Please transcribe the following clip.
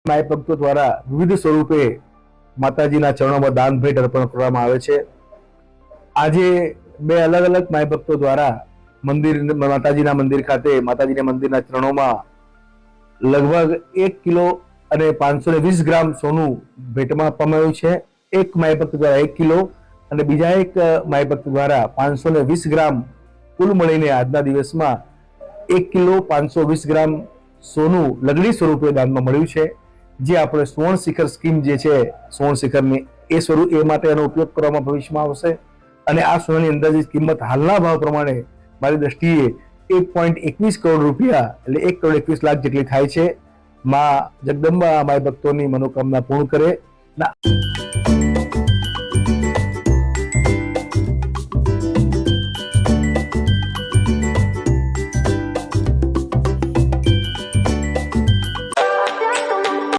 My ભક્તો દ્વારા વિવિધ સ્વરૂપે માતાજીના ચરણોમાં દાન ભેટ અર્પણ કરવામાં આવે છે। આજે બે અલગ અલગ માય ભક્તો દ્વારા માતાજીના મંદિર ખાતે માતાજીના મંદિરના ચરણોમાં લગભગ 1 કિલો અને 520 ગ્રામ સોનું ભેટમાં આપવામાં આવ્યું છે। એક માય ભક્ત દ્વારા 1 કિલો અને બીજા એક માય ભક્ત દ્વારા 520 ગ્રામ, કુલ મળીને આજના દિવસમાં 1 કિલો 520 ગ્રામ સોનું લગડી સ્વરૂપે દાનમાં મળ્યું છે, જે આપણે સુવર્ણ શિખર સ્કીમ જે છે સુવર્ણ શિખરની એ માટે એનો ઉપયોગ કરવામાં ભવિષ્યમાં આવશે। અને આ સોનાની અંદાજિત કિંમત હાલના ભાવ પ્રમાણે મારી દ્રષ્ટિએ 1.21 કરોડ રૂપિયા એટલે 1 કરોડ 21 લાખ જેટલી થાય છે। માં જગદંબા માય ભક્તોની મનોકામના પૂર્ણ કરે।